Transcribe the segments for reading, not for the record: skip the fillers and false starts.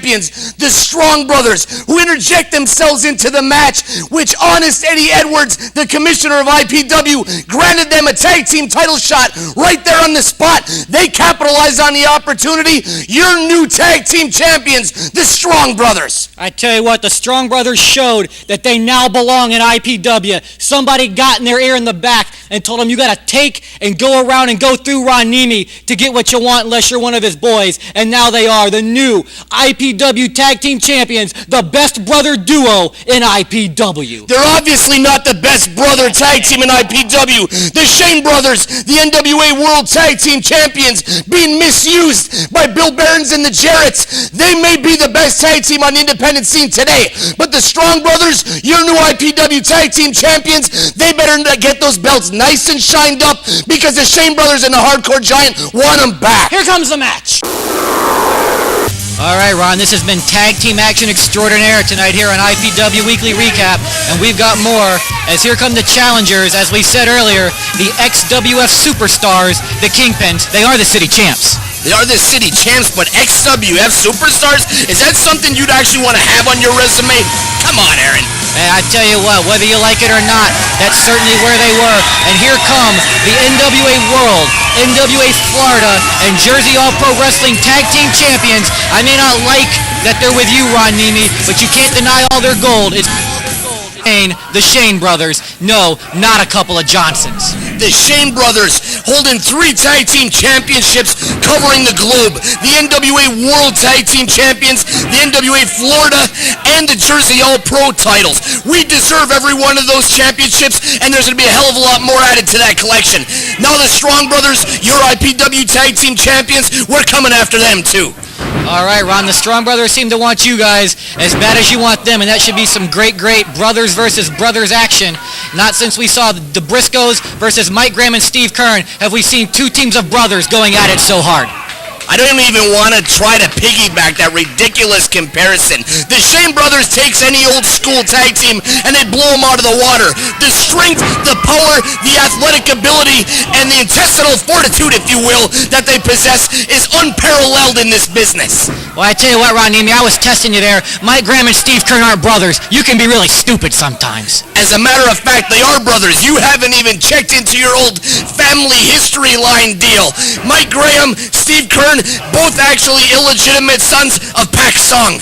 champions, the Strong Brothers, who interject themselves into the match, which Honest Eddie Edwards, the commissioner of IPW, granted them a tag team title shot right there on the spot. They capitalized on the opportunity. Your new tag team champions, the Strong Brothers. I tell you what, the Strong Brothers showed that they now belong in IPW. Somebody got in their ear in the back and told them you got to take and go around and go through Ron Niemi to get what you want unless you're one of his boys. And now they are the new IPW Tag Team Champions, the best brother duo in IPW. They're obviously not the best brother tag team in IPW. The Shane Brothers, the NWA World Tag Team Champions, being misused by Bill Behrens and the Jarretts. They may be the best tag team on the independent scene today, but the Strong Brothers, your new IPW Tag Team Champions, they better get those belts nice and shined up because the Shane Brothers and the Hardcore Giant want them back. Here comes the match. All right, Ron, this has been Tag Team Action Extraordinaire tonight here on IPW Weekly Recap, and we've got more as here come the challengers. As we said earlier, the XWF Superstars, the Kingpins. They are the city champs. They are the city champs, but XWF Superstars? Is that something you'd actually want to have on your resume? Come on, Aaron. And I tell you what, whether you like it or not, that's certainly where they were. And here come the NWA World, NWA Florida, and Jersey All-Pro Wrestling Tag Team Champions. I may not like that they're with you, Ron Niemi, but you can't deny all their gold. It's the Shane Brothers. No, not a couple of Johnsons. The Shane Brothers holding 3 tag team championships covering the globe. The NWA World Tag Team Champions, the NWA Florida, and the Jersey All-Pro titles. We deserve every one of those championships, and there's going to be a hell of a lot more added to that collection. Now the Strong Brothers, your IPW Tag Team Champions, we're coming after them too. All right, Ron, the Strong Brothers seem to want you guys as bad as you want them, and that should be some great brothers versus brothers action. Not since we saw the Briscoes versus Mike Graham and Steve Kern have we seen 2 teams of brothers going at it so hard. I don't even want to try to piggyback that ridiculous comparison. The Shane Brothers takes any old school tag team and they blow them out of the water. The strength, the power, the athletic ability, and the intestinal fortitude, if you will, that they possess is unparalleled in this business. Well, I tell you what, Ron Niemi, I was testing you there. Mike Graham and Steve Kern aren't brothers. You can be really stupid sometimes. As a matter of fact, they are brothers. You haven't even checked into your old family history line deal. Mike Graham, Steve Kern, both actually illegitimate sons of Pac Sung.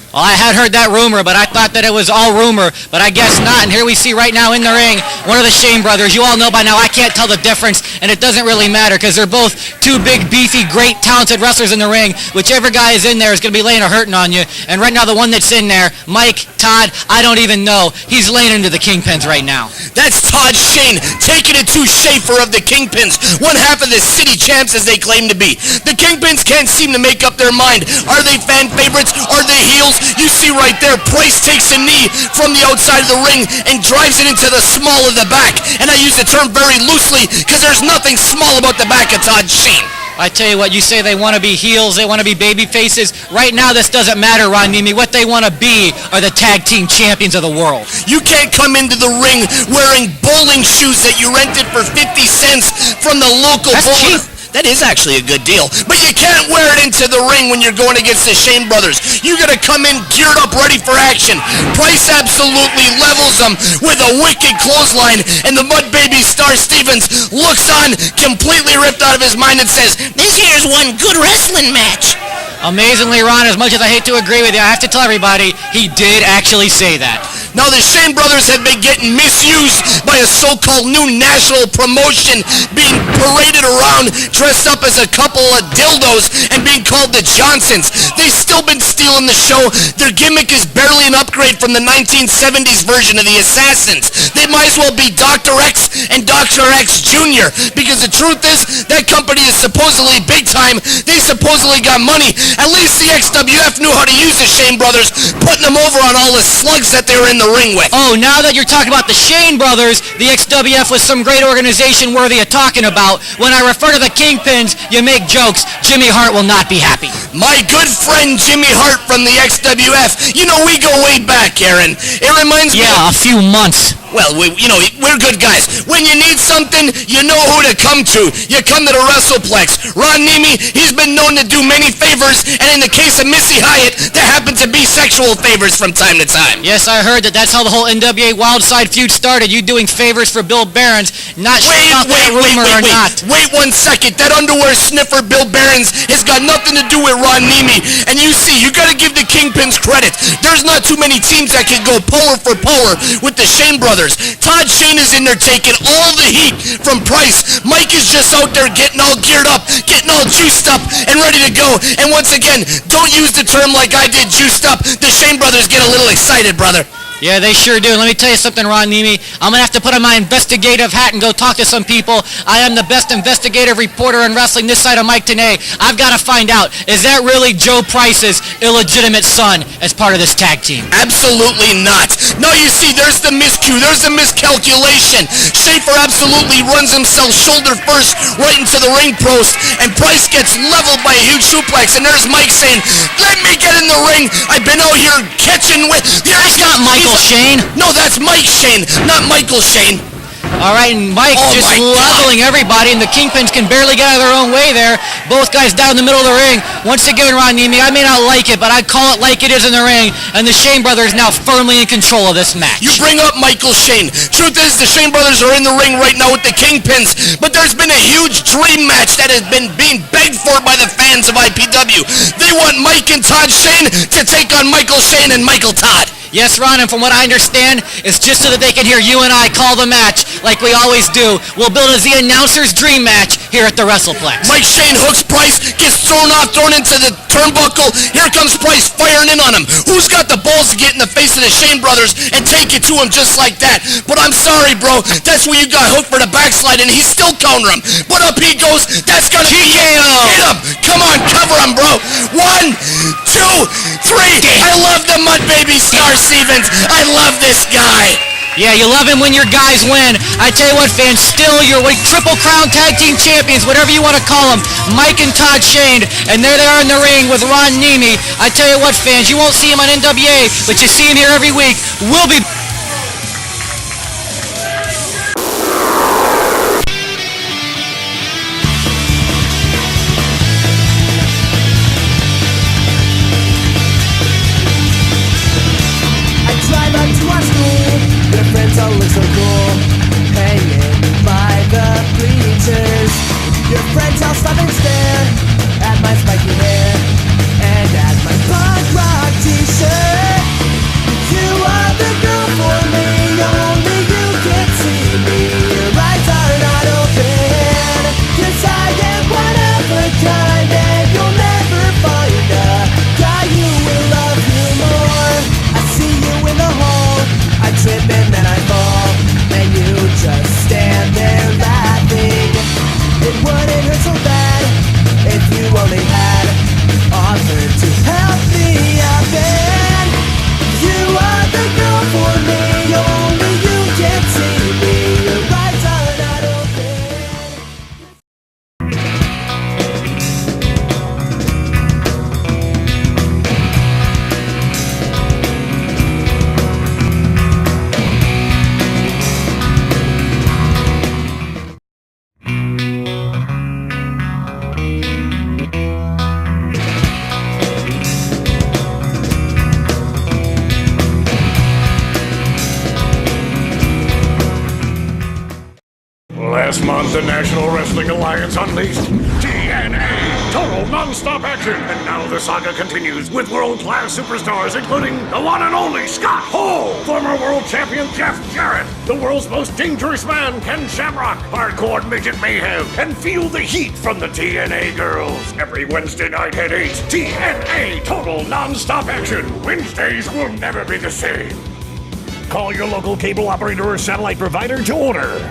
Well, I had heard that rumor, but I thought that it was all rumor, but I guess not. And here we see right now in the ring, one of the Shane Brothers. You all know by now I can't tell the difference, and it doesn't really matter because they're both 2 big, beefy, great, talented wrestlers in the ring. Whichever guy is in there is going to be laying a hurting on you. And right now the one that's in there, Mike, Todd, I don't even know. He's laying into the Kingpins right now. That's Todd Shane, taking it to Schaefer of the Kingpins, one half of the city champs as they claim to be. The Kingpins can't seem to make up their mind. Are they fan favorites? Are they heels? You see right there, Price takes a knee from the outside of the ring and drives it into the small of the back. And I use the term very loosely because there's nothing small about the back of Todd Shane. I tell you what, you say they want to be heels, they want to be baby faces. Right now, this doesn't matter, Ron Niemi. What they want to be are the tag team champions of the world. You can't come into the ring wearing bowling shoes that you rented for 50 cents from the local bowler. That is actually a good deal. But you can't wear it into the ring when you're going against the Shane Brothers. You got to come in geared up, ready for action. Price absolutely levels them with a wicked clothesline, and the Mud Baby Star Stevens looks on, completely ripped out of his mind, and says, "This here's one good wrestling match." Amazingly, Ron, as much as I hate to agree with you, I have to tell everybody, he did actually say that. Now, the Shane Brothers have been getting misused by a so-called new national promotion, being paraded around dressed up as a couple of dildos and being called the Johnsons. They've still been stealing the show. Their gimmick is barely an upgrade from the 1970s version of the Assassins. They might as well be Dr. X and Dr. X Jr. because the truth is, that company is supposedly big time. They supposedly got money. At least the XWF knew how to use the Shane Brothers, putting them over on all the slugs that they were in the ring with. Oh, now that you're talking about the Shane Brothers, the XWF was some great organization worthy of talking about. When I refer to the Kingpins, you make jokes. Jimmy Hart will not be happy. My good friend Jimmy Hart from the XWF. You know, we go way back, Aaron. It reminds me... Yeah, a few months. Well, we're good guys. When you need something, you know who to come to. You come to the WrestlePlex. Ron Niemi, he's been known to do many favors, and in the case of Missy Hyatt, there happen to be sexual favors from time to time. Yes, I heard that's how the whole NWA Wildside feud started. You doing favors for Bill Behrens, not sure about that rumor or not. Wait 1 second. That underwear sniffer, Bill Behrens, has got nothing to do with Ron Niemi. And you see, you got to give the Kingpins credit. There's not too many teams that can go polar for polar with the Shane brothers. Todd Shane is in there taking all the heat from Price. Mike is just out there getting all geared up, getting all juiced up and ready to go. And once again, don't use the term like I did, juiced up. The Shane brothers get a little excited, brother. Yeah, they sure do. Let me tell you something, Ron Niemi. I'm going to have to put on my investigative hat and go talk to some people. I am the best investigative reporter in wrestling this side of Mike Tenay. I've got to find out, is that really Joe Price's illegitimate son as part of this tag team? Absolutely not. No, you see, there's the miscue. There's the miscalculation. Schaefer absolutely runs himself shoulder first right into the ring post, and Price gets leveled by a huge suplex, and there's Mike saying, let me get in the ring. I've been out here catching with... That's not Michael Shane. No, that's Mike Shane, not Michael Shane. All right, and Mike just leveling everybody, and the Kingpins can barely get out of their own way there. Both guys down the middle of the ring. Once again, Ron Niemi, I may not like it, but I call it like it is in the ring, and the Shane brothers now firmly in control of this match. You bring up Michael Shane. Truth is, the Shane brothers are in the ring right now with the Kingpins, but there's been a huge dream match that has been being begged for by the fans of IPW. They want Mike and Todd Shane to take on Michael Shane and Michael Todd. Yes, Ron, and from what I understand, it's just so that they can hear you and I call the match like we always do. We'll build as the announcer's dream match here at the WrestlePlex. Mike Shane hooks Price, gets thrown into the turnbuckle. Here comes Price firing in on him. Who's got the balls to get in the face of the Shane brothers and take it to him just like that? But I'm sorry, bro. That's where you got hooked for the backslide, and he's still countering him. But up he goes. That's gonna be it. Hit him. Come on, cover him, bro. 1, 2, 3. I love the Mud Baby Star Stevens. I love this guy. Yeah, you love him when your guys win. I tell you what, fans, still your Triple Crown Tag Team Champions, whatever you want to call them, Mike and Todd Shane, and there they are in the ring with Ron Niemi. I tell you what, fans, you won't see him on NWA, but you see him here every week. We'll be... all look so cool, hanging by the bleachers. Your friends all stop and stare at my spiky hair and at my punk rock t-shirt. You are the girl for me, only you can see me. Your eyes are not open, 'cause I am one of a kind, and you'll never find a guy who will love you more. I see you in the hall, I trip and then I fall, and you just stand there laughing. It wouldn't hurt so bad if you only had offered to help me up, and you are the girl for me, only you can see me. Your eyes are not open. Last month, the National Wrestling Alliance unleashed TNA, Total Non-Stop Action. And now the saga continues with world-class superstars, including the one and only Scott Hall, former world champion Jeff Jarrett, the world's most dangerous man, Ken Shamrock, hardcore midget mayhem, and feel the heat from the TNA girls. Every Wednesday night at 8, TNA, Total Non-Stop Action. Wednesdays will never be the same. Call your local cable operator or satellite provider to order.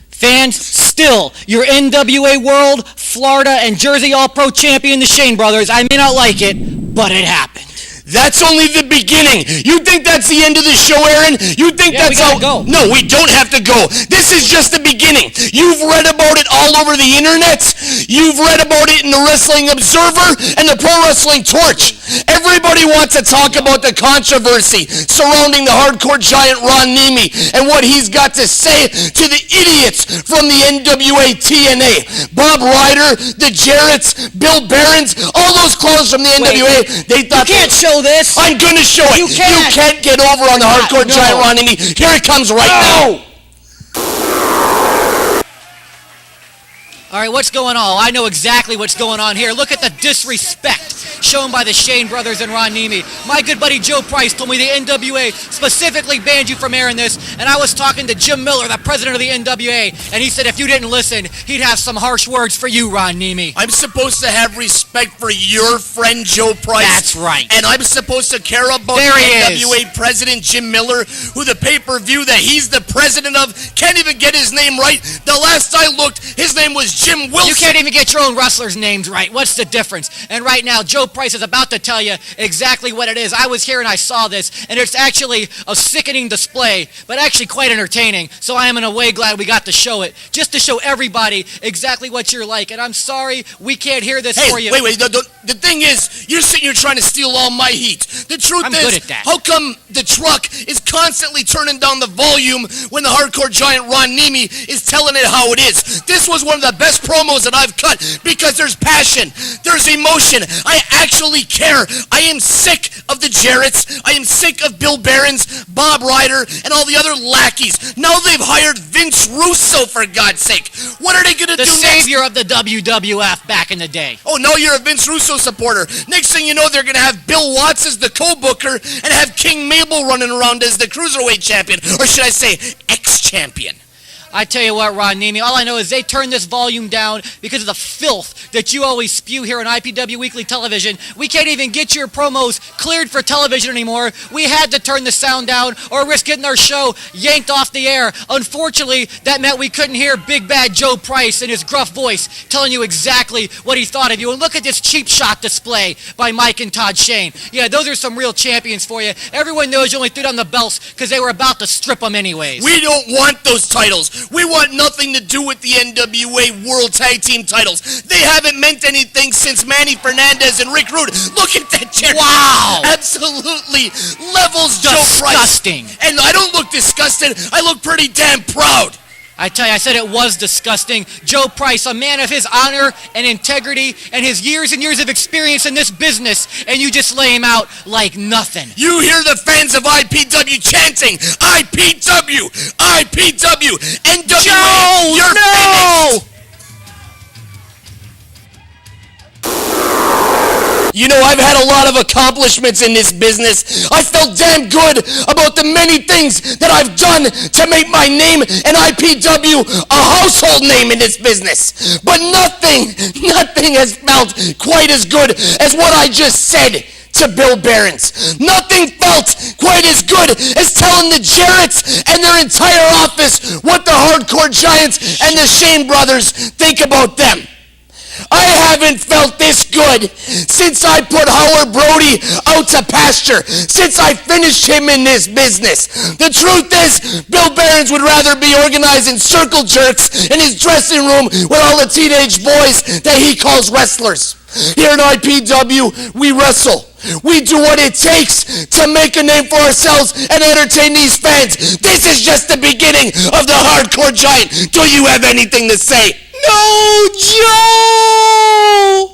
Fans, still, your NWA World, Florida, and Jersey All-Pro champion, the Shane brothers. I may not like it, but it happened. That's only the beginning. You think that's the end of the show, Aaron? You think Yeah, that's we gotta go. No, we don't have to go. This is just the beginning. You've read about it all over the internet. You've read about it in the Wrestling Observer and the Pro Wrestling Torch. Everybody wants to talk about the controversy surrounding the hardcore giant Ron Niemi and what he's got to say to the idiots from the NWA TNA. Bob Ryder, the Jarretts, Bill Behrens, all those clowns from the NWA, they thought... You can't show this. I'm going to show it. You can't. Get over on the hardcore No. giant Ron Niemi. Here it comes right now. All right, what's going on? I know exactly what's going on here. Look at the disrespect shown by the Shane brothers and Ron Niemi. My good buddy Joe Price told me the NWA specifically banned you from airing this, and I was talking to Jim Miller, the president of the NWA, and he said if you didn't listen, he'd have some harsh words for you, Ron Niemi. I'm supposed to have respect for your friend Joe Price. That's right. And I'm supposed to care about There the he NWA president Jim Miller, who the pay-per-view that he's the president of can't even get his name right. The last I looked, his name was Jim Wilson. You can't even get your own wrestlers' names right. What's the difference? And right now, Joe Price is about to tell you exactly what it is. I was here and I saw this, and it's actually a sickening display, but actually quite entertaining. So I am in a way glad we got to show it, just to show everybody exactly what you're like. And I'm sorry we can't hear this for you. Wait. The thing is, you're sitting here trying to steal all my heat. The truth I'm is, good at that. How come the truck is constantly turning down the volume when the hardcore giant Ron Niemi is telling it how it is? This was one of the best promos that I've cut because there's passion, there's emotion. I actually care. I am sick of the Jarretts. I am sick of Bill Behrens, Bob Ryder, and all the other lackeys. Now they've hired Vince Russo, for God's sake. What are they going to do The next? savior of the WWF back in the day. Oh, now you're a Vince Russo supporter. Next thing you know, they're going to have Bill Watts as the co-booker and have King Mabel running around as the Cruiserweight champion. Or should I say, ex-champion. I tell you what, Ron Niemi, all I know is they turned this volume down because of the filth that you always spew here on IPW Weekly Television. We can't even get your promos cleared for television anymore. We had to turn the sound down or risk getting our show yanked off the air. Unfortunately, that meant we couldn't hear Big Bad Joe Price in his gruff voice telling you exactly what he thought of you. And look at this cheap shot display by Mike and Todd Shane. Yeah, those are some real champions for you. Everyone knows you only threw down the belts because they were about to strip them anyways. We don't want those titles. We want nothing to do with the NWA World Tag Team titles. They haven't meant anything since Manny Fernandez and Rick Rude. Look at that chair. Wow. Absolutely levels Joe Price. Disgusting. And I don't look disgusted. I look pretty damn proud. I tell you, I said it was disgusting. Joe Price, a man of his honor and integrity and his years and years of experience in this business, and you just lay him out like nothing. You hear the fans of IPW chanting, IPW, IPW, NWA, Joe, you're no! finished. You know, I've had a lot of accomplishments in this business. I felt damn good about the many things that I've done to make my name and IPW a household name in this business. But nothing has felt quite as good as what I just said to Bill Behrens. Nothing felt quite as good as telling the Jarretts and their entire office what the Hardcore Giants and the Shane brothers think about them. I haven't felt this good since I put Howard Brody out to pasture, since I finished him in this business. The truth is, Bill Behrens would rather be organizing circle jerks in his dressing room with all the teenage boys that he calls wrestlers. Here at IPW, we wrestle. We do what it takes to make a name for ourselves and entertain these fans. This is just the beginning of the Hardcore Giant. Do you have anything to say? No, Joe!